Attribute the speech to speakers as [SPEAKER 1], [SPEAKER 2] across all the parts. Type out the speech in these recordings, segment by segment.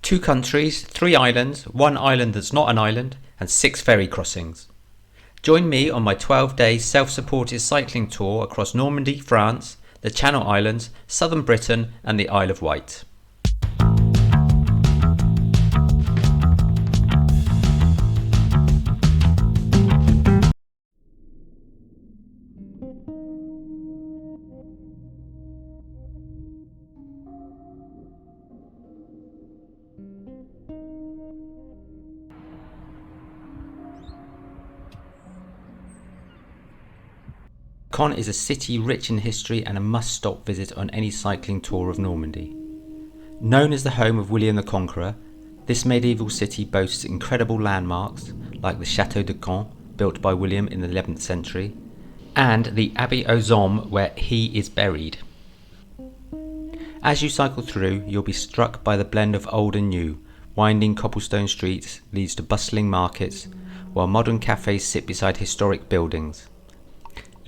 [SPEAKER 1] 2 countries, 3 islands, 1 island that's not an island, and 6 ferry crossings. Join me on my 12-day self-supported cycling tour across Normandy, France, the Channel Islands, southern Britain and the Isle of Wight. Caen is a city rich in history and a must-stop visit on any cycling tour of Normandy. Known as the home of William the Conqueror, this medieval city boasts incredible landmarks like the Château de Caen, built by William in the 11th century, and the Abbey aux Hommes where he is buried. As you cycle through, you'll be struck by the blend of old and new. Winding cobblestone streets leads to bustling markets, while modern cafes sit beside historic buildings.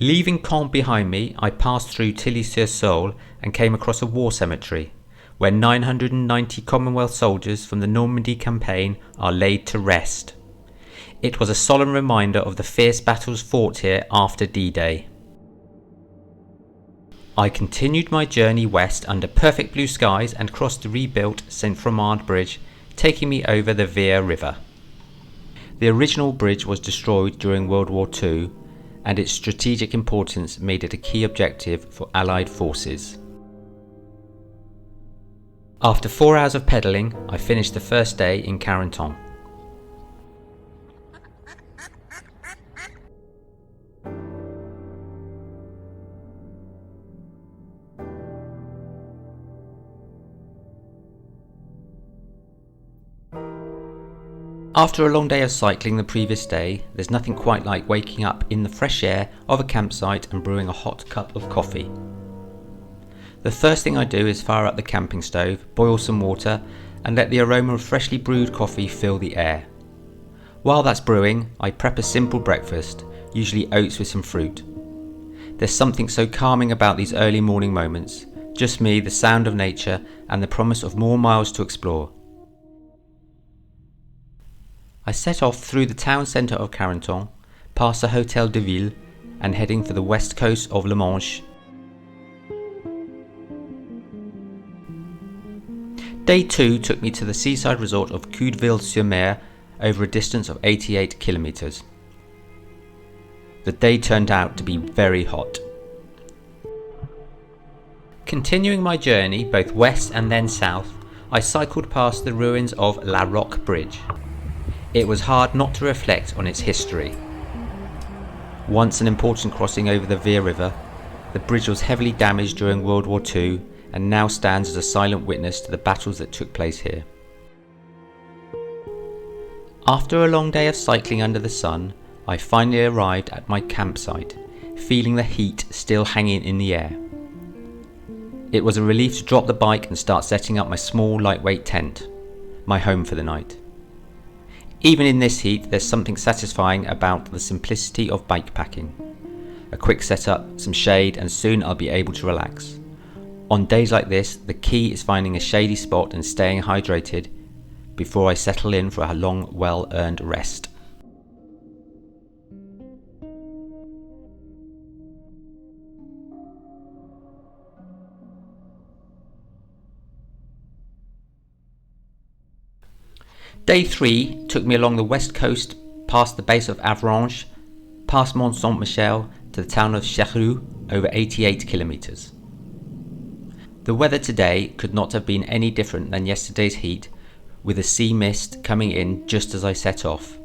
[SPEAKER 1] Leaving Caen behind me, I passed through Tilleul and came across a war cemetery, where 990 Commonwealth soldiers from the Normandy campaign are laid to rest. It was a solemn reminder of the fierce battles fought here after D-Day. I continued my journey west under perfect blue skies and crossed the rebuilt St Malo Bridge, taking me over the Vire River. The original bridge was destroyed during World War II, and its strategic importance made it a key objective for Allied forces. After 4 hours of pedalling, I finished the first day in Carentan. After a long day of cycling the previous day, there's nothing quite like waking up in the fresh air of a campsite and brewing a hot cup of coffee. The first thing I do is fire up the camping stove, boil some water, and let the aroma of freshly brewed coffee fill the air. While that's brewing, I prep a simple breakfast, usually oats with some fruit. There's something so calming about these early morning moments, just me, the sound of nature, and the promise of more miles to explore. I set off through the town centre of Carentan, past the Hôtel de Ville, and heading for the west coast of La Manche. Day 2 took me to the seaside resort of Coudeville-sur-Mer over a distance of 88 kilometres. The day turned out to be very hot. Continuing my journey both west and then south, I cycled past the ruins of La Roque Bridge. It was hard not to reflect on its history. Once an important crossing over the Vire River, the bridge was heavily damaged during World War II and now stands as a silent witness to the battles that took place here. After a long day of cycling under the sun, I finally arrived at my campsite, feeling the heat still hanging in the air. It was a relief to drop the bike and start setting up my small lightweight tent, my home for the night. Even in this heat, there's something satisfying about the simplicity of bikepacking. A quick setup, some shade, and soon I'll be able to relax. On days like this, the key is finding a shady spot and staying hydrated before I settle in for a long, well-earned rest. Day 3 took me along the west coast past the base of Avranches, past Mont Saint-Michel to the town of Cherrieux, over 88 kilometres. The weather today could not have been any different than yesterday's heat, with a sea mist coming in just as I set off.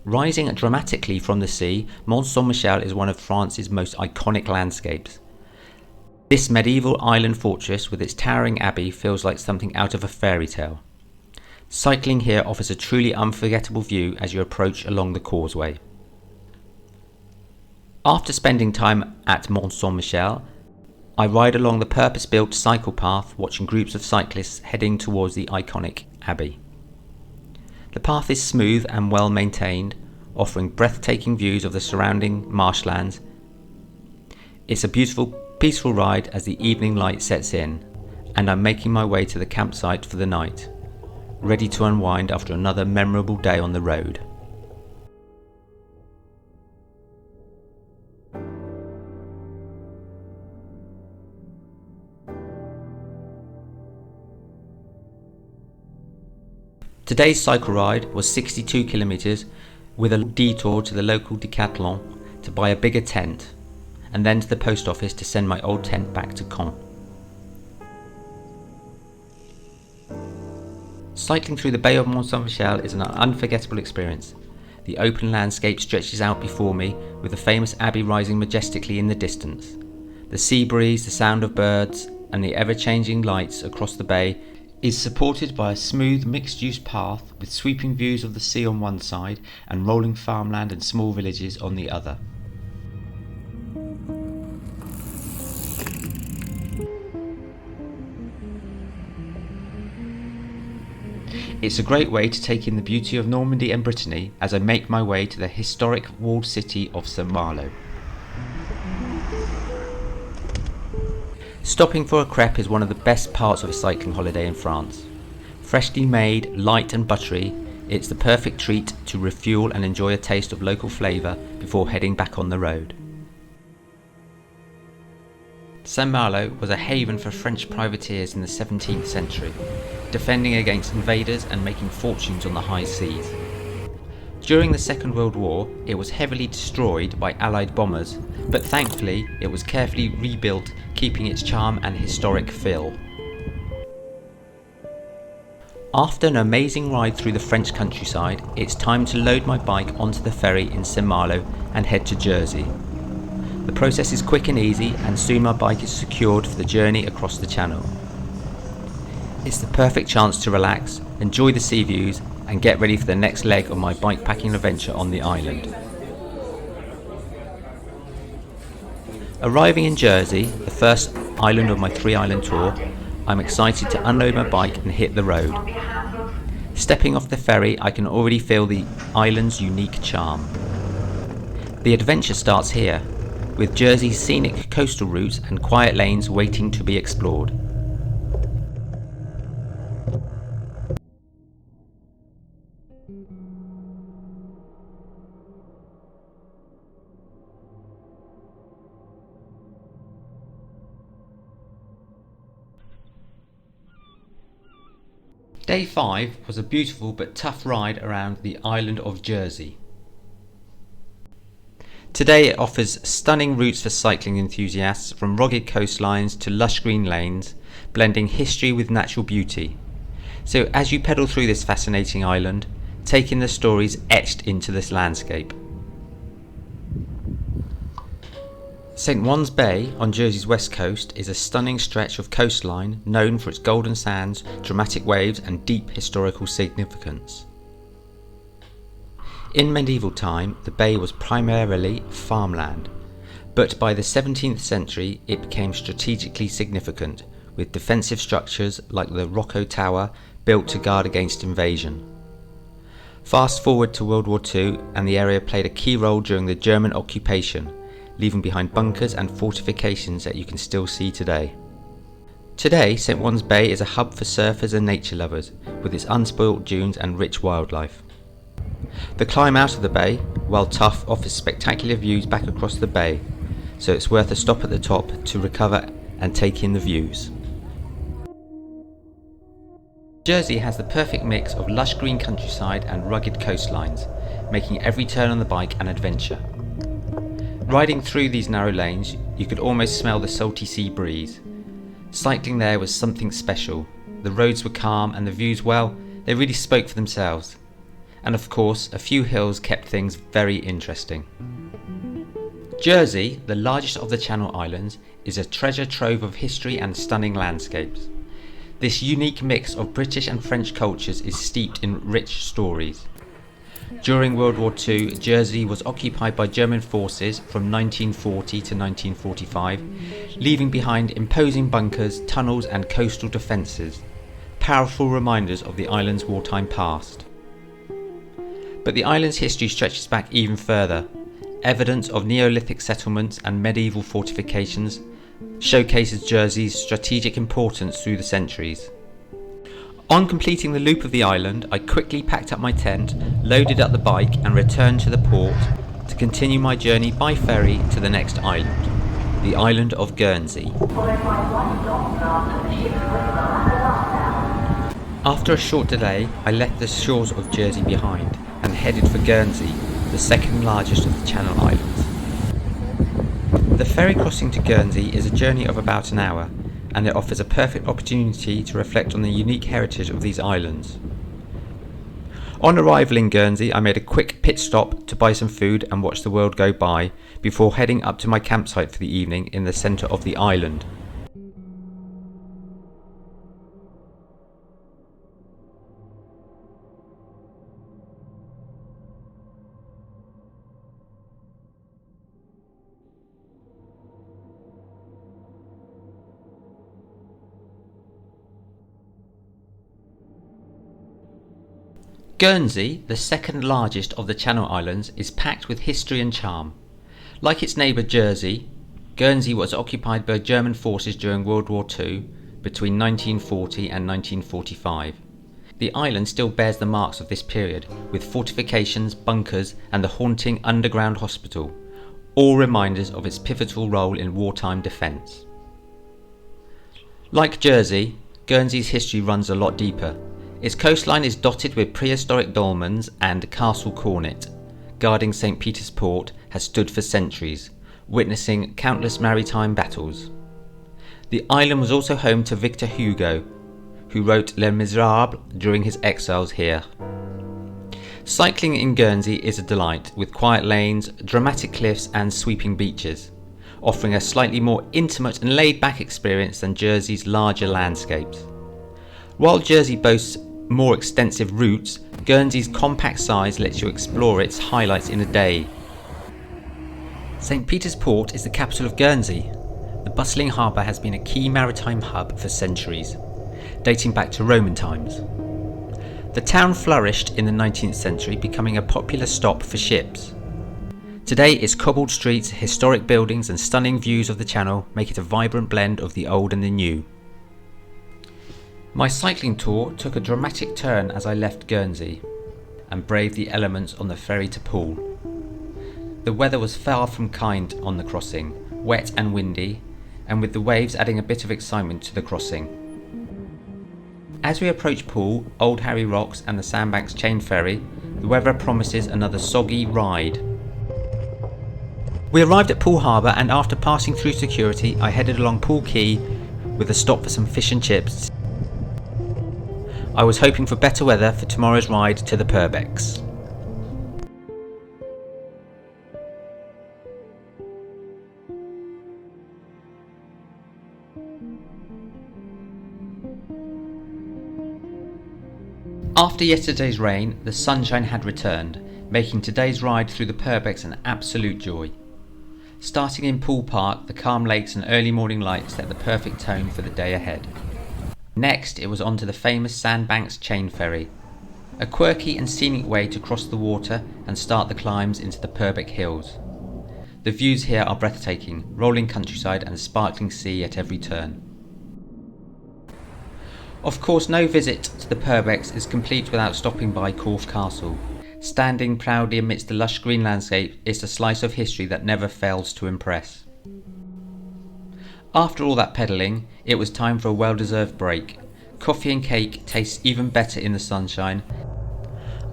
[SPEAKER 1] Rising dramatically from the sea, Mont Saint-Michel is one of France's most iconic landscapes. This medieval island fortress with its towering abbey feels like something out of a fairy tale. Cycling here offers a truly unforgettable view as you approach along the causeway. After spending time at Mont Saint-Michel, I ride along the purpose-built cycle path watching groups of cyclists heading towards the iconic abbey. The path is smooth and well maintained, offering breathtaking views of the surrounding marshlands. It's a beautiful Peaceful ride as the evening light sets in, and I'm making my way to the campsite for the night, ready to unwind after another memorable day on the road. Today's cycle ride was 62 kilometres with a detour to the local decathlon to buy a bigger tent, and then to the post office to send my old tent back to Caen. Cycling through the Bay of Michel is an unforgettable experience. The open landscape stretches out before me with the famous abbey rising majestically in the distance. The sea breeze, the sound of birds and the ever-changing lights across the bay is supported by a smooth mixed-use path with sweeping views of the sea on one side and rolling farmland and small villages on the other. It's a great way to take in the beauty of Normandy and Brittany as I make my way to the historic walled city of St Malo. Stopping for a crêpe is one of the best parts of a cycling holiday in France. Freshly made, light and buttery, it's the perfect treat to refuel and enjoy a taste of local flavour before heading back on the road. St Malo was a haven for French privateers in the 17th century, defending against invaders and making fortunes on the high seas. During the Second World War, it was heavily destroyed by Allied bombers, but thankfully it was carefully rebuilt, keeping its charm and historic feel. After an amazing ride through the French countryside, it's time to load my bike onto the ferry in St Malo and head to Jersey. The process is quick and easy, and soon my bike is secured for the journey across the channel. It's the perfect chance to relax, enjoy the sea views and get ready for the next leg of my bikepacking adventure on the island. Arriving in Jersey, the first island of my 3-island tour, I'm excited to unload my bike and hit the road. Stepping off the ferry, I can already feel the island's unique charm. The adventure starts here, with Jersey's scenic coastal routes and quiet lanes waiting to be explored. Day 5 was a beautiful but tough ride around the island of Jersey. Today it offers stunning routes for cycling enthusiasts, from rugged coastlines to lush green lanes, blending history with natural beauty. So as you pedal through this fascinating island, take in the stories etched into this landscape. St Juan's Bay on Jersey's west coast is a stunning stretch of coastline known for its golden sands, dramatic waves and deep historical significance. In medieval time, the bay was primarily farmland, but by the 17th century it became strategically significant, with defensive structures like the Rocco Tower built to guard against invasion. Fast forward to World War II and the area played a key role during the German occupation, leaving behind bunkers and fortifications that you can still see today. Today, St Juan's Bay is a hub for surfers and nature lovers, with its unspoilt dunes and rich wildlife. The climb out of the bay, while tough, offers spectacular views back across the bay, so it's worth a stop at the top to recover and take in the views. Jersey has the perfect mix of lush green countryside and rugged coastlines, making every turn on the bike an adventure. Riding through these narrow lanes, you could almost smell the salty sea breeze. Cycling there was something special. The roads were calm and the views, well, they really spoke for themselves. And of course, a few hills kept things very interesting. Jersey, the largest of the Channel Islands, is a treasure trove of history and stunning landscapes. This unique mix of British and French cultures is steeped in rich stories. During World War II, Jersey was occupied by German forces from 1940 to 1945, leaving behind imposing bunkers, tunnels and coastal defences, powerful reminders of the island's wartime past. But the island's history stretches back even further. Evidence of Neolithic settlements and medieval fortifications, showcases Jersey's strategic importance through the centuries. On completing the loop of the island, I quickly packed up my tent, loaded up the bike and returned to the port to continue my journey by ferry to the next island, the Island of Guernsey. After a short delay, I left the shores of Jersey behind and headed for Guernsey, the second largest of the Channel Islands. The ferry crossing to Guernsey is a journey of about an hour, and it offers a perfect opportunity to reflect on the unique heritage of these islands. On arrival in Guernsey, I made a quick pit stop to buy some food and watch the world go by before heading up to my campsite for the evening in the centre of the island. Guernsey, the second largest of the Channel Islands, is packed with history and charm. Like its neighbour Jersey, Guernsey was occupied by German forces during World War II between 1940 and 1945. The island still bears the marks of this period, with fortifications, bunkers and the haunting underground hospital, all reminders of its pivotal role in wartime defence. Like Jersey, Guernsey's history runs a lot deeper. Its coastline is dotted with prehistoric dolmens, and Castle Cornet, guarding St Peter's Port, has stood for centuries, witnessing countless maritime battles. The island was also home to Victor Hugo, who wrote Les Miserables during his exiles here. Cycling in Guernsey is a delight, with quiet lanes, dramatic cliffs and sweeping beaches, offering a slightly more intimate and laid-back experience than Jersey's larger landscapes. While Jersey boasts more extensive routes, Guernsey's compact size lets you explore its highlights in a day. St Peter's Port is the capital of Guernsey. The bustling harbour has been a key maritime hub for centuries, dating back to Roman times. The town flourished in the 19th century, becoming a popular stop for ships. Today, its cobbled streets, historic buildings and stunning views of the channel make it a vibrant blend of the old and the new. My cycling tour took a dramatic turn as I left Guernsey and braved the elements on the ferry to Poole. The weather was far from kind on the crossing, wet and windy, and with the waves adding a bit of excitement to the crossing. As we approach Poole, Old Harry Rocks and the Sandbanks chain ferry, the weather promises another soggy ride. We arrived at Poole Harbour, and after passing through security I headed along Poole Quay with a stop for some fish and chips. I was hoping for better weather for tomorrow's ride to the Purbecks. After yesterday's rain, the sunshine had returned, making today's ride through the Purbecks an absolute joy. Starting in Poole Park, the calm lakes and early morning light set the perfect tone for the day ahead. Next, it was on to the famous Sandbanks chain ferry, a quirky and scenic way to cross the water and start the climbs into the Purbeck hills. The views here are breathtaking, rolling countryside and sparkling sea at every turn. Of course, no visit to the Purbecks is complete without stopping by Corfe Castle. Standing proudly amidst the lush green landscape is a slice of history that never fails to impress. After all that pedalling, it was time for a well-deserved break. Coffee and cake tastes even better in the sunshine.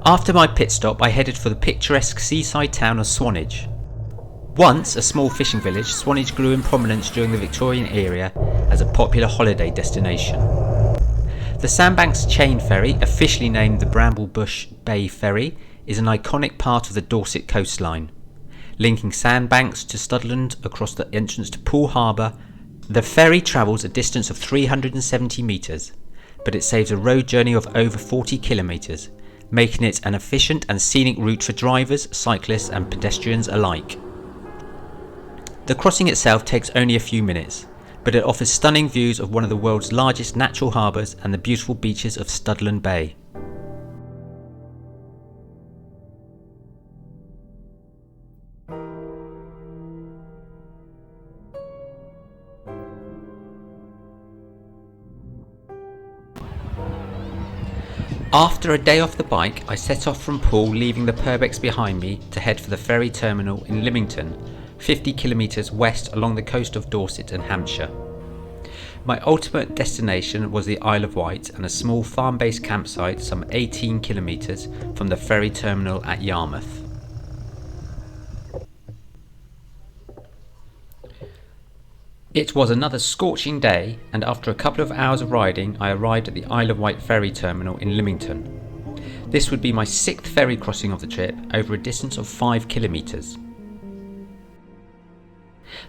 [SPEAKER 1] After my pit stop, I headed for the picturesque seaside town of Swanage. Once a small fishing village, Swanage grew in prominence during the Victorian era as a popular holiday destination. The Sandbanks chain ferry, officially named the Bramblebush Bay Ferry, is an iconic part of the Dorset coastline. Linking Sandbanks to Studland across the entrance to Poole Harbour, the ferry travels a distance of 370 metres, but it saves a road journey of over 40 kilometres, making it an efficient and scenic route for drivers, cyclists and pedestrians alike. The crossing itself takes only a few minutes, but it offers stunning views of one of the world's largest natural harbours and the beautiful beaches of Studland Bay. After a day off the bike, I set off from Poole, leaving the Purbecks behind me to head for the ferry terminal in Lymington, 50 kilometres west along the coast of Dorset and Hampshire. My ultimate destination was the Isle of Wight and a small farm-based campsite some 18 kilometres from the ferry terminal at Yarmouth. It was another scorching day, and after a couple of hours of riding I arrived at the Isle of Wight ferry terminal in Lymington. This would be my 6th ferry crossing of the trip, over a distance of 5 kilometres.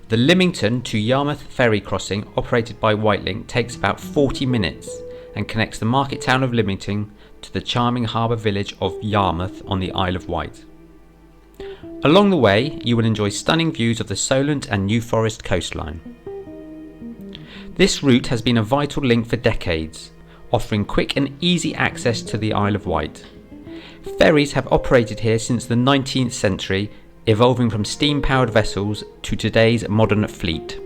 [SPEAKER 1] The Lymington to Yarmouth ferry crossing, operated by Whitelink, takes about 40 minutes and connects the market town of Lymington to the charming harbour village of Yarmouth on the Isle of Wight. Along the way you will enjoy stunning views of the Solent and New Forest coastline. This route has been a vital link for decades, offering quick and easy access to the Isle of Wight. Ferries have operated here since the 19th century, evolving from steam-powered vessels to today's modern fleet.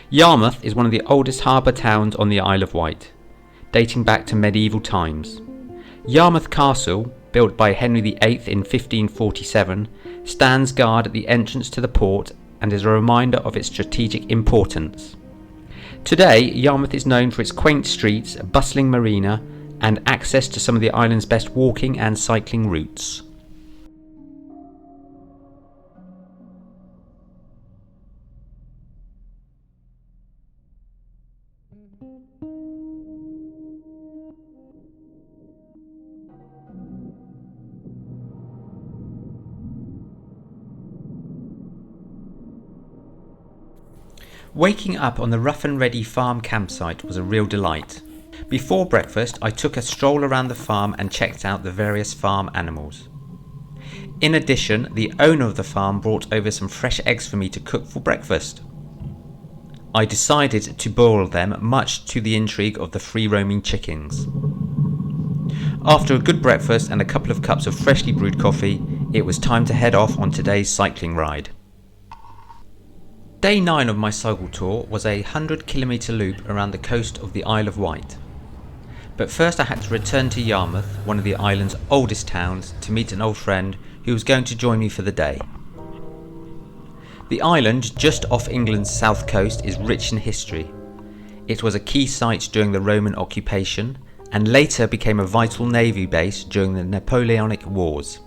[SPEAKER 1] Yarmouth is one of the oldest harbour towns on the Isle of Wight, dating back to medieval times. Yarmouth Castle, built by Henry VIII in 1547, stands guard at the entrance to the port and is a reminder of its strategic importance. Today, Yarmouth is known for its quaint streets, a bustling marina, and access to some of the island's best walking and cycling routes. Waking up on the rough and ready farm campsite was a real delight. Before breakfast, I took a stroll around the farm and checked out the various farm animals. In addition, the owner of the farm brought over some fresh eggs for me to cook for breakfast. I decided to boil them, much to the intrigue of the free-roaming chickens. After a good breakfast and a couple of cups of freshly brewed coffee, it was time to head off on today's cycling ride. Day 9 of my cycle tour was a 100-kilometre loop around the coast of the Isle of Wight. But first I had to return to Yarmouth, one of the island's oldest towns, to meet an old friend who was going to join me for the day. The island, just off England's south coast, is rich in history. It was a key site during the Roman occupation and later became a vital navy base during the Napoleonic Wars.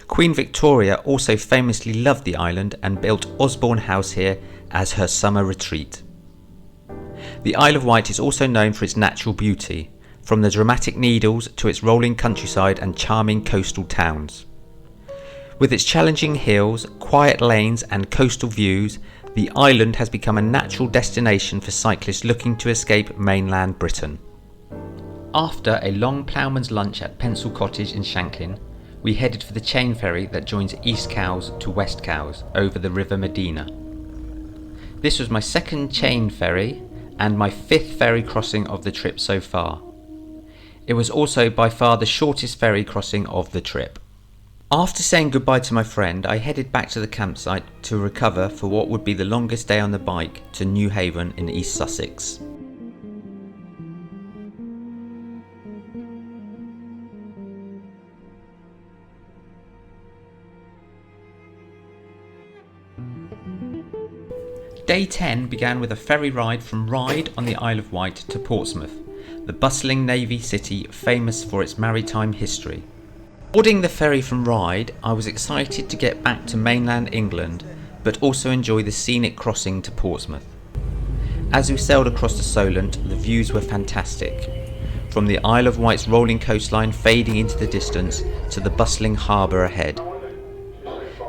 [SPEAKER 1] Queen Victoria also famously loved the island and built Osborne House here as her summer retreat. The Isle of Wight is also known for its natural beauty, from the dramatic Needles to its rolling countryside and charming coastal towns. With its challenging hills, quiet lanes and coastal views, the island has become a natural destination for cyclists looking to escape mainland Britain. After a long ploughman's lunch at Pensel Cottage in Shanklin, we headed for the chain ferry that joins East Cowes to West Cowes over the River Medina. This was my 2nd chain ferry and my 5th ferry crossing of the trip so far. It was also by far the shortest ferry crossing of the trip. After saying goodbye to my friend, I headed back to the campsite to recover for what would be the longest day on the bike to Newhaven in East Sussex. Day 10 began with a ferry ride from Ryde on the Isle of Wight to Portsmouth, the bustling navy city famous for its maritime history. Boarding the ferry from Ryde, I was excited to get back to mainland England, but also enjoy the scenic crossing to Portsmouth. As we sailed across the Solent, the views were fantastic, from the Isle of Wight's rolling coastline fading into the distance to the bustling harbour ahead.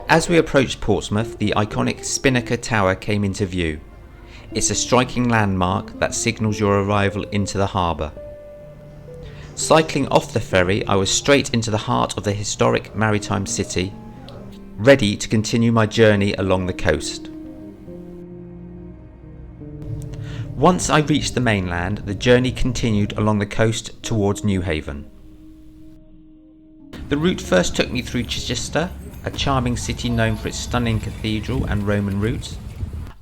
[SPEAKER 1] As we approached Portsmouth, the iconic Spinnaker Tower came into view. It's a striking landmark that signals your arrival into the harbour. Cycling off the ferry, I was straight into the heart of the historic maritime city, ready to continue my journey along the coast. Once I reached the mainland, the journey continued along the coast towards Newhaven. The route first took me through Chichester, a charming city known for its stunning cathedral and Roman routes.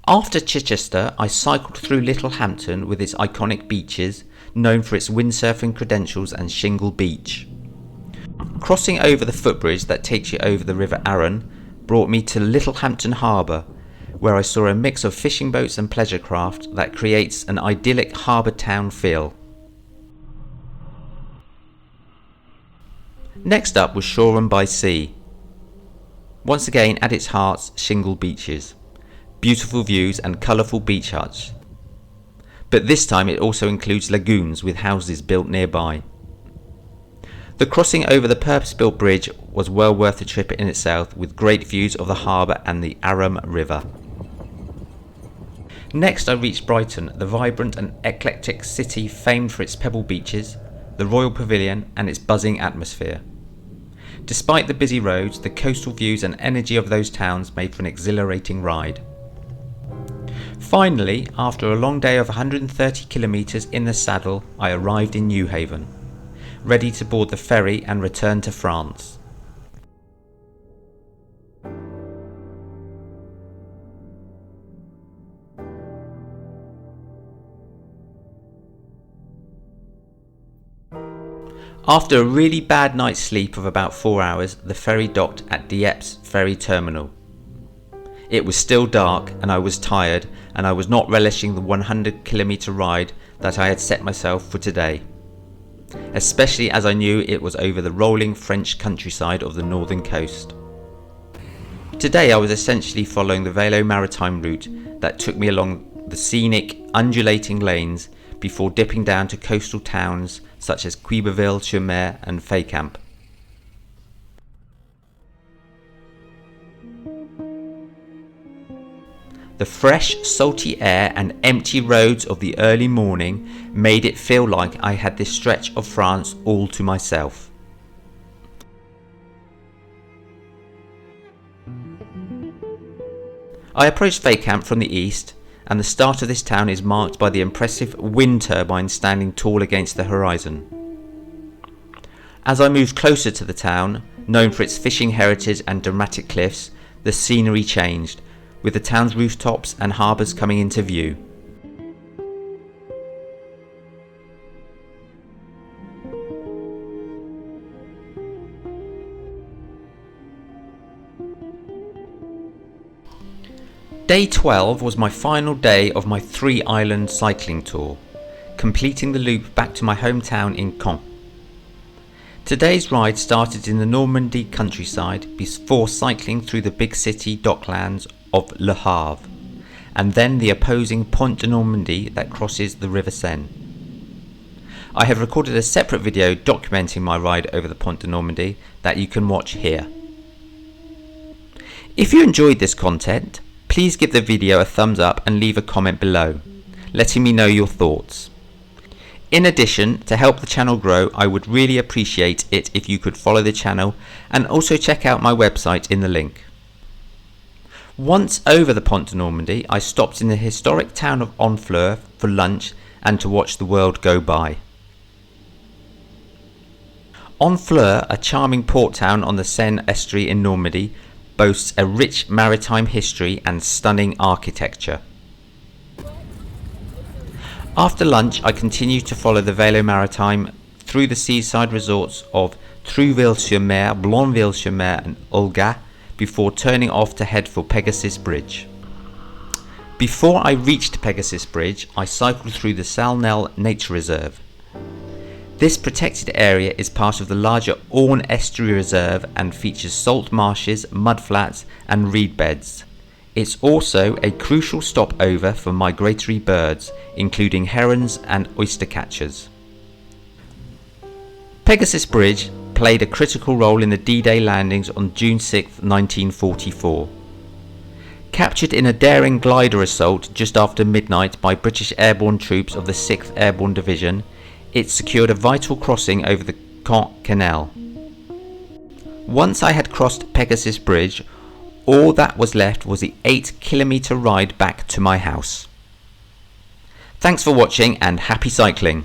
[SPEAKER 1] After Chichester, I cycled through Littlehampton with its iconic beaches, known for its windsurfing credentials and shingle beach. Crossing over the footbridge that takes you over the River Arun brought me to Littlehampton Harbour, where I saw a mix of fishing boats and pleasure craft that creates an idyllic harbour town feel. Next up was Shoreham by Sea. Once again at its heart, shingle beaches, beautiful views and colourful beach huts. But this time it also includes lagoons with houses built nearby. The crossing over the purpose-built bridge was well worth the trip in itself, with great views of the harbour and the Arun River. Next I reached Brighton, the vibrant and eclectic city famed for its pebble beaches, the Royal Pavilion and its buzzing atmosphere. Despite the busy roads, the coastal views and energy of those towns made for an exhilarating ride. Finally, after a long day of 130 kilometres in the saddle, I arrived in Newhaven, ready to board the ferry and return to France. After a really bad night's sleep of about 4 hours, the ferry docked at Dieppe's ferry terminal. It was still dark and I was tired, and I was not relishing the 100-kilometre ride that I had set myself for today, especially as I knew it was over the rolling French countryside of the northern coast. Today I was essentially following the Velomaritime route that took me along the scenic, undulating lanes before dipping down to coastal towns such as Coudeville, Cherrieux and Fécamp. The fresh, salty air and empty roads of the early morning made it feel like I had this stretch of France all to myself. I approached Fécamp from the east, and the start of this town is marked by the impressive wind turbine standing tall against the horizon. As I moved closer to the town, known for its fishing heritage and dramatic cliffs, the scenery changed, with the town's rooftops and harbours coming into view. Day 12 was my final day of my 3-island cycling tour, completing the loop back to my hometown in Caen. Today's ride started in the Normandy countryside before cycling through the big city docklands of Le Havre, and then the opposing Pont de Normandie that crosses the River Seine. I have recorded a separate video documenting my ride over the Pont de Normandie that you can watch here. If you enjoyed this content, please give the video a thumbs up and leave a comment below, letting me know your thoughts. In addition, to help the channel grow, I would really appreciate it if you could follow the channel and also check out my website in the link. Once over the Pont de Normandie, I stopped in the historic town of Honfleur for lunch and to watch the world go by. Honfleur, a charming port town on the Seine estuary in Normandy, boasts a rich maritime history and stunning architecture. After lunch, I continued to follow the Velomaritime through the seaside resorts of Trouville-sur-Mer, Blainville-sur-Mer and Olga before turning off to head for Pegasus Bridge. Before I reached Pegasus Bridge, I cycled through the Salnel Nature Reserve. This protected area is part of the larger Orne Estuary Reserve and features salt marshes, mudflats and reed beds. It's also a crucial stopover for migratory birds, including herons and oystercatchers. Pegasus Bridge played a critical role in the D-Day landings on June 6, 1944. Captured in a daring glider assault just after midnight by British airborne troops of the 6th Airborne Division, it secured a vital crossing over the Caen Canal. Once I had crossed Pegasus Bridge, all that was left was the 8-kilometre ride back to my house. Thanks for watching and happy cycling!